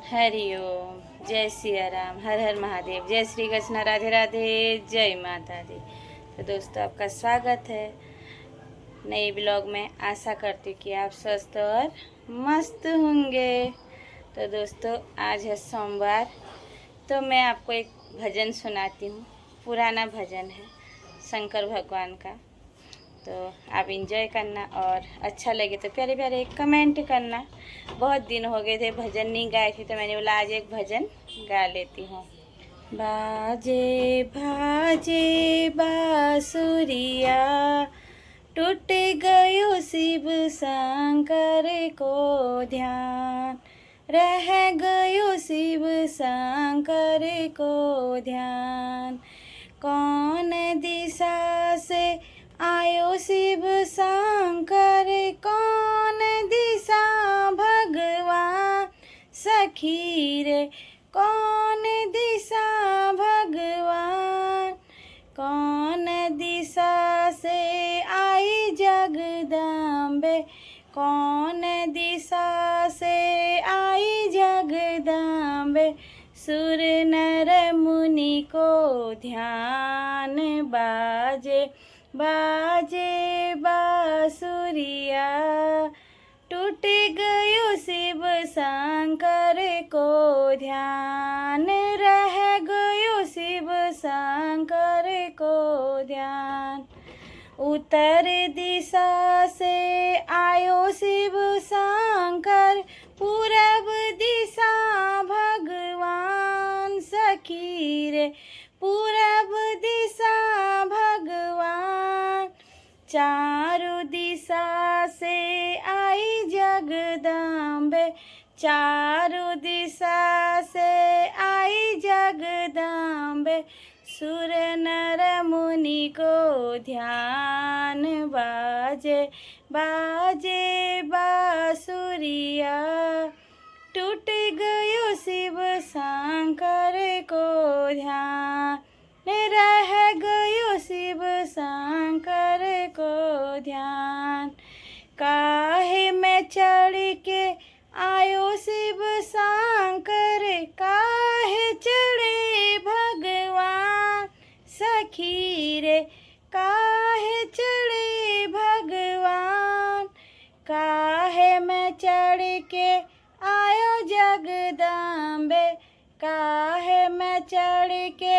हरिओम। जय सिया राम। हर हर महादेव। जय श्री कृष्ण। राधे राधे। जय माता दी। तो दोस्तों, आपका स्वागत है नए ब्लॉग में। आशा करती हूँ कि आप स्वस्थ और मस्त होंगे। तो दोस्तों, आज है सोमवार, तो मैं आपको एक भजन सुनाती हूँ। पुराना भजन है शंकर भगवान का। तो आप इंजॉय करना और अच्छा लगे तो प्यारे प्यारे कमेंट करना। बहुत दिन हो गए थे भजन नहीं गाए थे, तो मैंने बोला आज एक भजन गा लेती हूँ। बाजे बाजे बांसुरिया, टूट गयो शिव शंकर को ध्यान, रह गयो शिव शंकर को ध्यान। कौन दिशा से आयो शिव शंकर, कौन दिशा भगवान सखी रे, कौन दिशा भगवान। कौन दिशा से आई जगदम्बे, कौन दिशा से आई जगदम्बे। सुर नर मुनि को ध्यान, बाजे बाजे बांसुरिया, टूट गयो शिव शंकर को ध्यान, रह गयो शिव शंकर को ध्यान। उत्तर दिशा से आयो शिव शंकर, पूरब दिशा भगवान सखी रे, पूरब दिशा भगवान। चारों दिशा से आई जगदम्बे, चारों दिशा से आई जगदम्बे। सुर नर मुनि को ध्यान, बाजे बाजे बांसुरिया, टूट गयो शिव शंकर को ध्यान, रह गयो शिव शंकर को ध्यान। काहे में चढ़ के आयो शिव शंकर, काहे चढ़े भगवान सखी रे, काहे चढ़े भगवान। काहे में चढ़ के आयो जगदम्बे, काहे में चढ़ के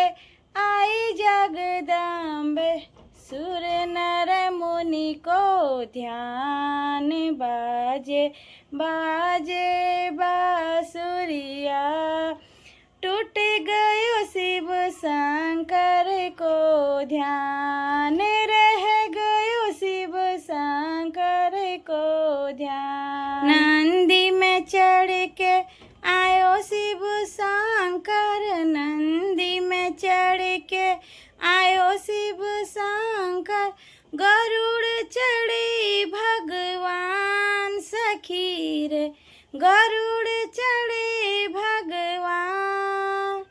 आई जगदम्बे। सुर नर मुनि को ध्यान, बाजे बाजे बांसुरिया, टूट गयो शिव शंकर को ध्यान, रह गयो शिव शंकर को ध्यान। नंदी में चढ़ के आयो शिव शंकर, नंदी में चढ़ के आयो शिव शंकर। गरुड़ चढ़े भगवान सखी रे, गरुड़ चढ़े भगवान।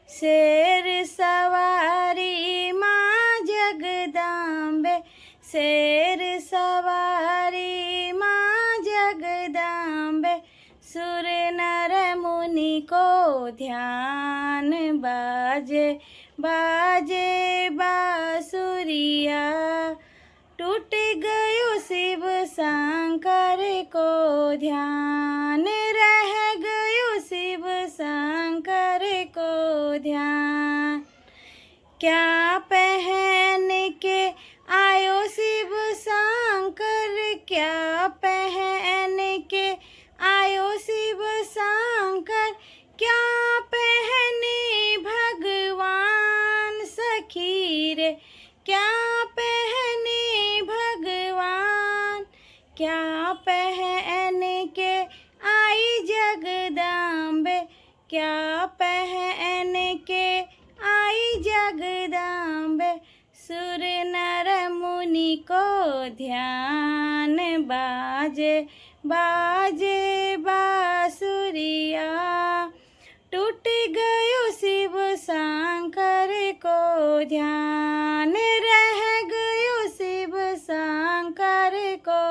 शेर सवारी माँ जगदम्बे, शेर सवारी माँ जगदम्बे। सुर नर मुनि को ध्यान, बाजे बाजे बांसुरिया, टूट गयो शिव शंकर को ध्यान, रह गयो शिव शंकर को ध्यान। क्या पहन के आयो शिव शंकर, क्या पहन के आयो शिव शंकर। क्या पहने भगवान सखी रे, क्या पहने भगवान। क्या पहन के आई जगदम्बे, क्या पहन के आई जगदम्बे। सुर नर मुनि को ध्यान, बाजे बाजे बांसुरिया, टूट गयो शिव शंकर को ध्यान, रह गयो शिव शंकर को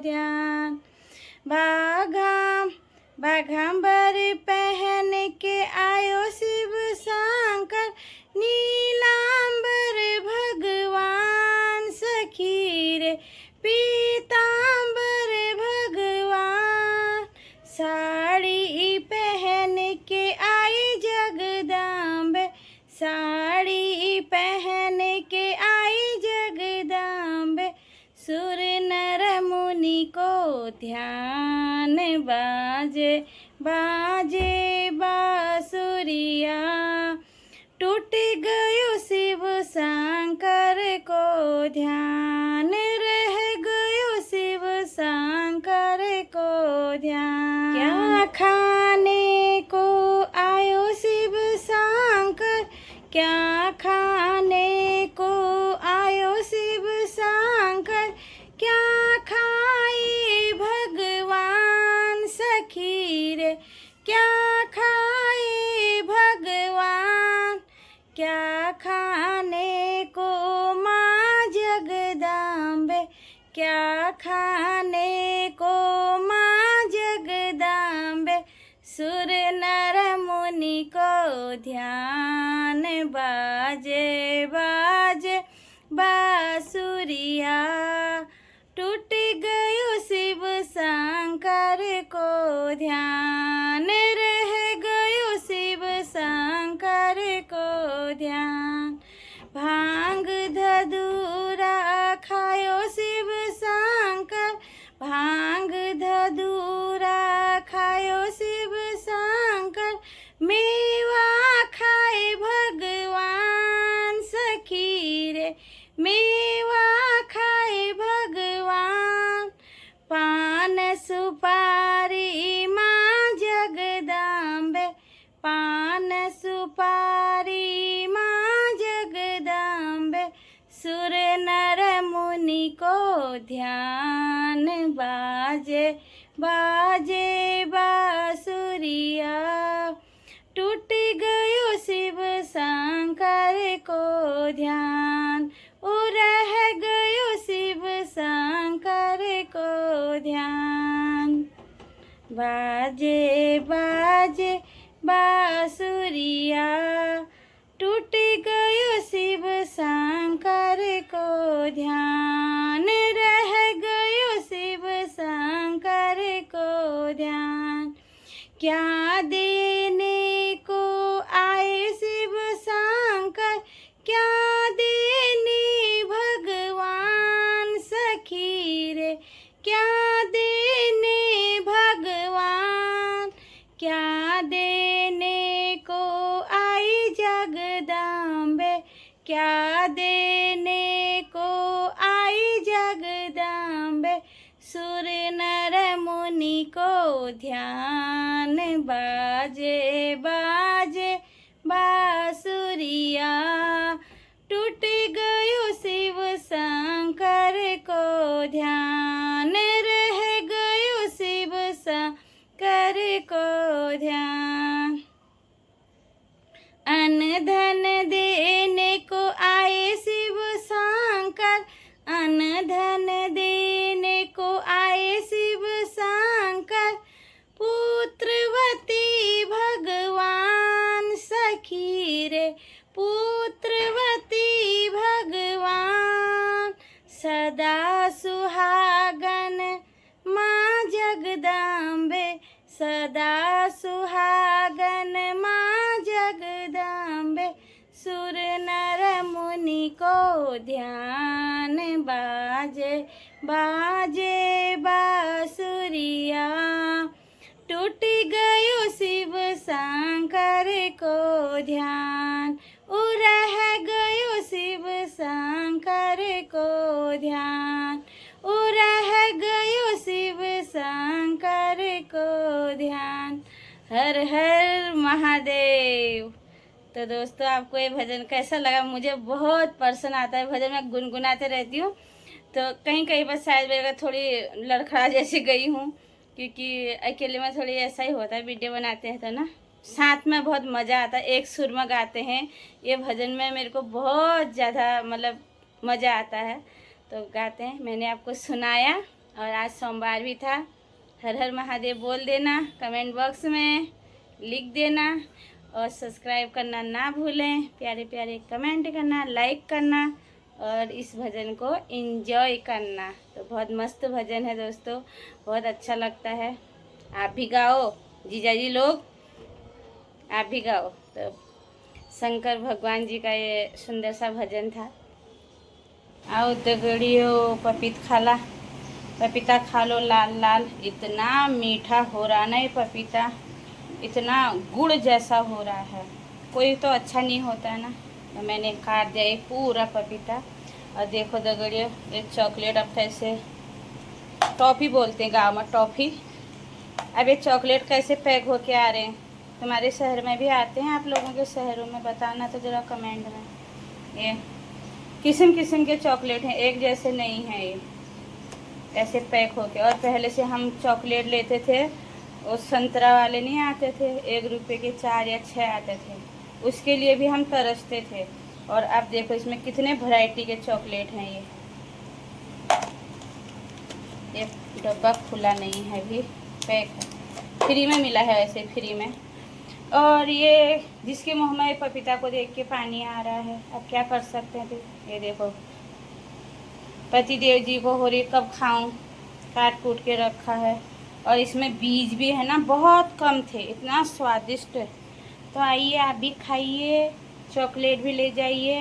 ध्यान। बाघांबर पहन बाजे बांसुरिया। टूट गयो शिव शंकर को ध्यान, रह गयो शिव शंकर को ध्यान। क्या खाने को आयो शिव शंकर, क्या खाने को आयो शिव शंकर। क्या खाए भगवान सखी रे, क्या खाए भगवान। क्या खाने को माँ जगदम्बे, क्या खाने को माँ जगदम्बे। सुर नर मुनि को ध्यान, बाजे बाजे बांसुरिया। टूट गयो शिव शंकर को ध्यान, रह गयो शिव शंकर को ध्यान। भांग धतूरा खायो शिव शंकर, भांग धतूरा खायो शिव शंकर। मेवा खाए भगवान सखी रे, मेवा खाए भगवान। पान सुपारी माँ जगदम्बे, पान सुपारी माँ जगदम्बे। सुर नर मुनि को ध्यान, बाजे बाजे बांसुरिया। टूट गयो शिव शंकर को ध्यान, रह गयो शिव शंकर को ध्यान। बाजे बाजे बांसुरिया। टूट गयो शिव शंकर को ध्यान, रह गयो शिव शंकर को ध्यान। क्या देने को आए शिव शंकर, क्या देने भगवान सखी रे। क्या देने भगवान, क्या देने को आई जगदम्बे, क्या देने को आई जगदम्बे। सुर नर मुनि को ध्यान, बाजे बाजे बांसुरिया। टूट गयो शिव शंकर को ध्यान, रह गयो शिव शंकर को ध्यान। अन्न धन देने को आए शिव शंकर, अन्न धन देने को आए शिव शंकर। पुत्रवती भगवान सखी रे, पुत्रवती भगवान। सदा सुहागन माँ जगदम्बे, सदा सुहागन माँ जगदम्बे। सुर नर मुनि को ध्यान, बाजे बाजे बांसुरिया। टूट गयो शिव शंकर को ध्यान, रह गयो शिव शंकर को ध्यान, रह गयो शिव शंकर को ध्यान। हर हर महादेव। तो दोस्तों, आपको ये भजन कैसा लगा? मुझे बहुत पसंद आता है भजन, मैं गुनगुनाते रहती हूँ। तो कहीं कहीं पर शायद मेरे थोड़ी लड़खड़ा जैसी गई हूँ, क्योंकि अकेले में थोड़ी ऐसा ही होता है, वीडियो बनाते हैं तो ना, साथ में बहुत मज़ा आता है। एक सुर में गाते हैं ये भजन में, मेरे को बहुत ज़्यादा मतलब मज़ा आता है, तो गाते हैं। मैंने आपको सुनाया, और आज सोमवार भी था। हर हर महादेव बोल देना, कमेंट बॉक्स में लिख देना, और सब्सक्राइब करना ना भूलें। प्यारे प्यारे कमेंट करना, लाइक करना, और इस भजन को एंजॉय करना। तो बहुत मस्त भजन है दोस्तों, बहुत अच्छा लगता है। आप भी गाओ, जीजा जी लोग आप भी गाओ। तो शंकर भगवान जी का ये सुंदर सा भजन था। आओ दगड़ियो पपीता खा लो लाल लाल, इतना मीठा हो रहा ना ये पपीता। इतना गुड़ जैसा हो रहा है, कोई तो अच्छा नहीं होता है ना। तो मैंने काट दिया एक पूरा पपीता। और देखो दगड़ियों, ये चॉकलेट अब कैसे, टॉफ़ी बोलते हैं गांव में, टॉफ़ी। अब ये चॉकलेट कैसे पैक होके आ रहे हैं। तुम्हारे शहर में भी आते हैं, आप लोगों के शहरों में बताना तो ज़रा कमेंट में। ये किस्म किस्म के चॉकलेट हैं, एक जैसे नहीं है ये, ऐसे पैक होके। और पहले से हम चॉकलेट लेते थे, वो संतरा वाले नहीं आते थे, 1 रुपये के 4 या 6 आते थे, उसके लिए भी हम तरसते थे। और अब देखो इसमें कितने वैरायटी के चॉकलेट हैं। ये डब्बा खुला नहीं है, भी पैक है, फ्री में मिला है, वैसे फ्री में। और ये जिसके मुंह में पपीता को देख के पानी आ रहा है, अब क्या कर सकते हैं। फिर ये देखो पति देव जी को हो रही कब खाऊं, काट कूट के रखा है। और इसमें बीज भी है ना, बहुत कम थे, इतना स्वादिष्ट। तो आइए आप भी खाइए, चॉकलेट भी ले जाइए।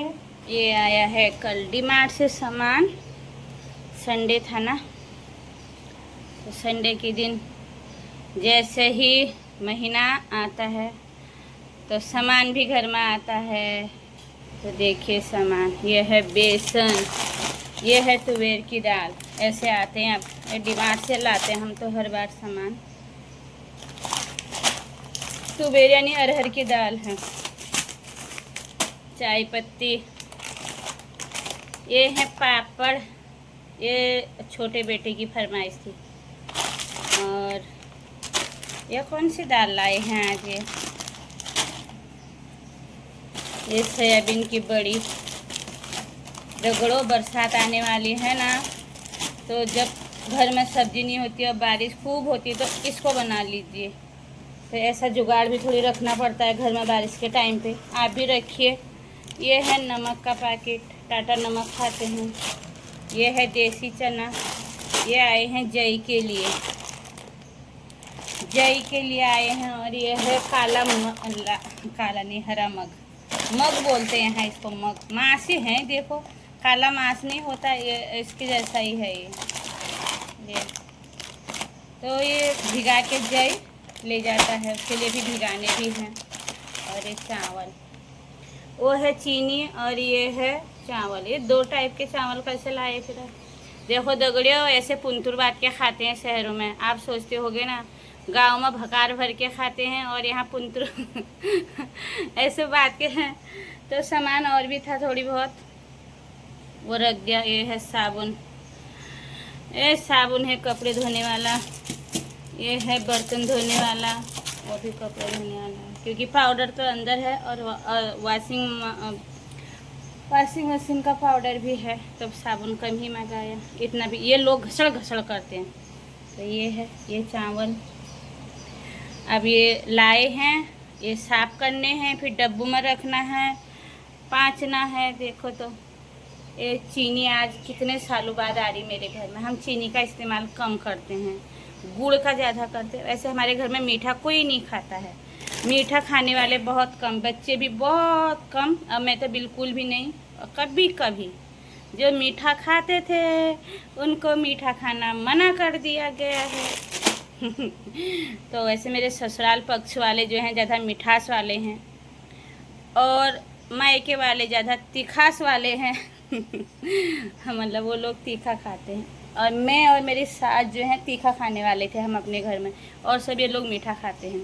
ये आया है कल डीमार्ट से सामान, संडे था ना, तो संडे के दिन जैसे ही महीना आता है तो सामान भी घर में आता है। तो देखिए सामान, ये है बेसन, ये है तुवेर की दाल, ऐसे आते हैं। अब डीमार्ट से लाते हैं हम तो हर बार सामान। तुवेर यानी अरहर की दाल है। चाय पत्ती, ये है पापड़, ये छोटे बेटे की फरमाइश थी। और ये कौन सी दाल लाए हैं आज, ये सोयाबीन की बड़ी। रगड़ो, बरसात आने वाली है ना, तो जब घर में सब्जी नहीं होती और बारिश खूब होती है तो इसको बना लीजिए। तो ऐसा जुगाड़ भी थोड़ी रखना पड़ता है घर में बारिश के टाइम पे, आप भी रखिए। ये है नमक का पैकेट, टाटा नमक खाते हैं। ये है देसी चना, ये आए हैं जई के लिए, जई के लिए आए हैं। और ये है काला काला नहीं, हरा मग, मग बोलते हैं यहाँ इसको, मग मांस ही है। देखो काला मांस नहीं होता, ये इसके जैसा ही है ये। तो ये भिगा के जई ले जाता है, उसके लिए भी भिगाने भी हैं। और ये चावल, वो है चीनी, और ये है चावल। ये 2 टाइप के चावल कैसे लाए फिर। देखो दगड़ियों, ऐसे पुंतुर बात के खाते हैं शहरों में। आप सोचते होगे ना गांव में भकार भर के खाते हैं और यहाँ पुंतुर ऐसे बात के हैं। तो सामान और भी था थोड़ी बहुत, वो रख गया। ये है साबुन, ये साबुन है कपड़े धोने वाला। ये है बर्तन धोने वाला, वो भी कपड़े धोने वाला है, क्योंकि पाउडर तो अंदर है। और वॉशिंग मशीन का पाउडर भी है, तो साबुन कम ही मंगाया। इतना भी ये लोग घसड़ घसड़ करते हैं। तो ये है, ये चावल अब ये लाए हैं, ये साफ़ करने हैं, फिर डब्बू में रखना है, पाँचना है। देखो तो ये चीनी आज कितने सालों बाद आ रही मेरे घर में। हम चीनी का इस्तेमाल कम करते हैं, गुड़ का ज़्यादा करते हैं। वैसे हमारे घर में मीठा कोई नहीं खाता है, मीठा खाने वाले बहुत कम, बच्चे भी बहुत कम, और मैं तो बिल्कुल भी नहीं। कभी कभी जो मीठा खाते थे उनको मीठा खाना मना कर दिया गया है। तो वैसे मेरे ससुराल पक्ष वाले जो हैं ज़्यादा मिठास वाले हैं, और मायके वाले ज़्यादा तीखास वाले हैं। मतलब वो लोग तीखा खाते हैं, और मैं और मेरी सास जो हैं तीखा खाने वाले थे हम अपने घर में, और सब ये लोग मीठा खाते हैं,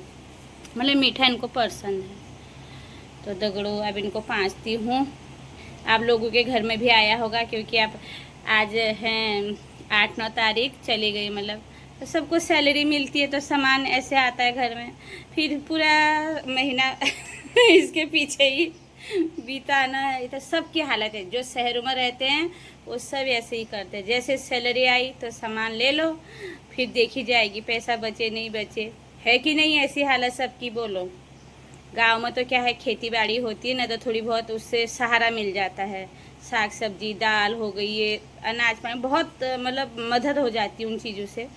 मतलब मीठा इनको पसंद है। तो दगड़ो अब इनको पाँचती हूँ। आप लोगों के घर में भी आया होगा, क्योंकि आप आज हैं 8-9 तारीख चली गई, मतलब तो सबको सैलरी मिलती है तो सामान ऐसे आता है घर में, फिर पूरा महीना इसके पीछे ही बिताना है। तो सबकी हालत है, जो शहरों में रहते हैं वो सब ऐसे ही करते हैं। जैसे सैलरी आई तो सामान ले लो, फिर देखी जाएगी पैसा बचे नहीं बचे, है कि नहीं। ऐसी हालत सबकी बोलो। गांव में तो क्या है, खेती बाड़ी होती है ना, तो थोड़ी बहुत उससे सहारा मिल जाता है। साग सब्जी, दाल हो गई, ये अनाज पानी, बहुत मतलब मदद हो जाती है उन चीज़ों से।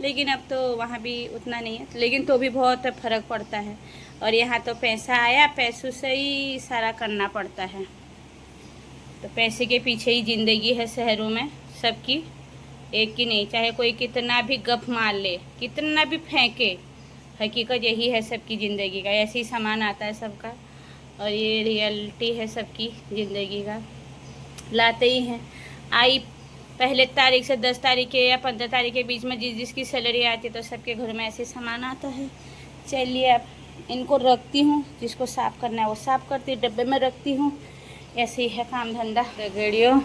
लेकिन अब तो वहाँ भी उतना नहीं है, लेकिन तो भी बहुत फ़र्क पड़ता है। और यहाँ तो पैसा आया, पैसों से ही सारा करना पड़ता है। तो पैसे के पीछे ही ज़िंदगी है शहरों में सबकी, एक की नहीं। चाहे कोई कितना भी गप मार ले, कितना भी फेंके, हकीकत यही है सबकी ज़िंदगी का, ऐसे ही सामान आता है सबका, और ये रियलिटी है सबकी ज़िंदगी का। लाते ही हैं, आई पहले तारीख से 10 तारीख के या 15 तारीख के बीच में जिसकी सैलरी आती है तो सबके घर में ऐसे सामान आता है। चलिए अब इनको रखती हूँ, जिसको साफ़ करना है वो साफ़ करती, डब्बे में रखती हूँ। ऐसे ही है काम धंधा। गृहिणियों,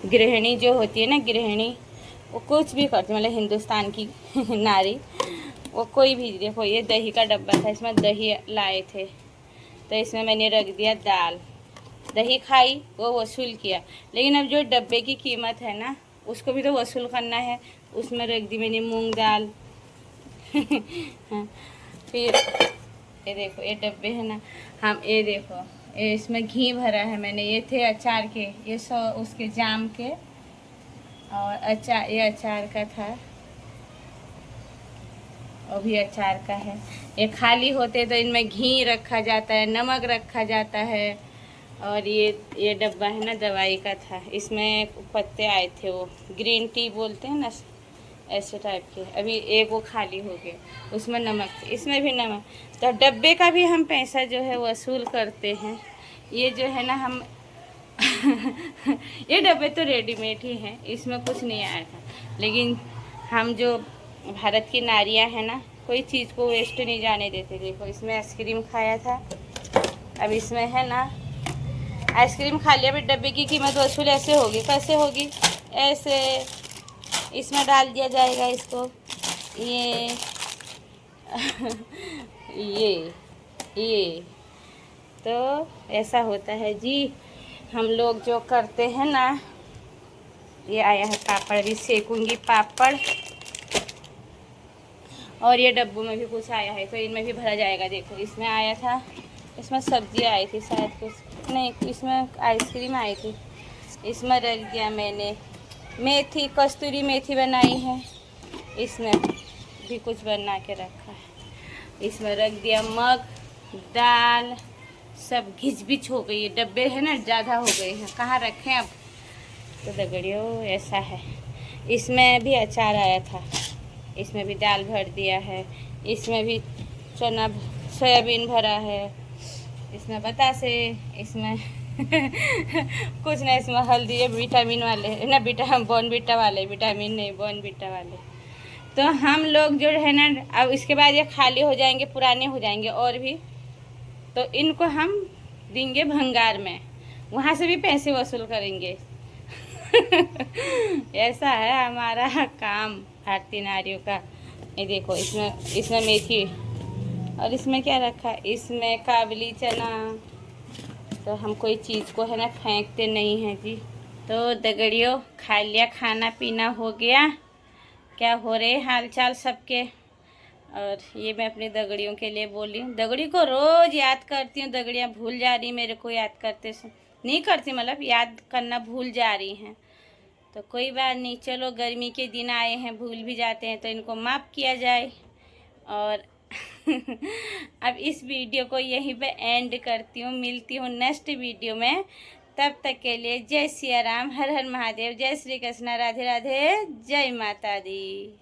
गृहिणी जो होती है ना, गृहिणी वो कुछ भी करती है, मतलब हिंदुस्तान की नारी, वो कोई भी। देखो ये दही का डब्बा था, इसमें दही लाए थे तो इसमें मैंने रख दिया दाल। दही खाई, वो वसूल किया, लेकिन अब जो डब्बे की कीमत है ना उसको भी तो वसूल करना है। उसमें रख दी मैंने मूंग दाल। फिर ये देखो ये डब्बे है ना, हम ये देखो ये इसमें घी भरा है मैंने, ये थे अचार के, ये उसके जाम के, और अचार ये अचार का था, और भी अचार का है। ये खाली होते तो इनमें घी रखा जाता है, नमक रखा जाता है। और ये डब्बा है ना दवाई का था, इसमें पत्ते आए थे, वो ग्रीन टी बोलते हैं ना, ऐसे टाइप के। अभी एक वो खाली हो गया, उसमें नमक थे, इसमें भी नमक। तो डब्बे का भी हम पैसा जो है वसूल करते हैं। ये जो है ना हम ये डब्बे तो रेडीमेड ही हैं, इसमें कुछ नहीं आया था, लेकिन हम जो भारत की नारियां हैं ना, कोई चीज़ को वेस्ट नहीं जाने देते। देखो इसमें आइसक्रीम खाया था, अब इसमें है ना आइसक्रीम खा लिया, फिर डब्बे की कीमत वसूल ऐसे होगी, कैसे होगी, ऐसे इसमें डाल दिया जाएगा इसको, ये ये तो ऐसा होता है जी। हम लोग जो करते हैं ना, ये आया है पापड़, भी सेकूंगी पापड़, और ये डब्बों में भी कुछ आया है तो इनमें भी भरा जाएगा। देखो इसमें आया था, इसमें सब्जी आई थी शायद, कुछ नहीं, इसमें आइसक्रीम आई थी, इसमें रख दिया मैंने मेथी, कस्तूरी मेथी बनाई है, इसमें भी कुछ बना के रखा है। इसमें रख दिया मग, दाल, सब घिच-बिच हो गई है, डब्बे है ना ज़्यादा हो गए हैं, कहाँ रखें अब। तो दगड़ियों ऐसा है। इसमें भी अचार आया था, इसमें भी दाल भर दिया है, इसमें भी चना सोयाबीन भरा है, इसमें बतासे, इसमें कुछ नहीं, इसमें हल्दी है, विटामिन वाले ना, बॉर्नविटा वाले, विटामिन नहीं बॉर्नविटा वाले। तो हम लोग जो है ना, अब इसके बाद ये खाली हो जाएंगे, पुराने हो जाएंगे और भी, तो इनको हम देंगे भंगार में, वहाँ से भी पैसे वसूल करेंगे। ऐसा है हमारा काम भारतीय नारियों का। ये देखो इसमें मेथी, और इसमें क्या रखा है, इसमें काबुली चना। तो हम कोई चीज़ को है ना फेंकते नहीं हैं जी। तो दगड़ियों खा लिया, खाना पीना हो गया, क्या हो रहे हाल चाल सबके। और ये मैं अपनी दगड़ियों के लिए बोली हूँ, दगड़ी को रोज़ याद करती हूँ, दगड़ियाँ भूल जा रही मेरे को याद करते नहीं करती, मतलब याद करना भूल जा रही हैं। तो कोई बात नहीं, चलो गर्मी के दिन आए हैं, भूल भी जाते हैं तो इनको माफ़ किया जाए। और अब इस वीडियो को यहीं पे एंड करती हूँ, मिलती हूँ नेक्स्ट वीडियो में। तब तक के लिए जय सिया राम, हर हर महादेव, जय श्री कृष्ण, राधे राधे, जय माता दी।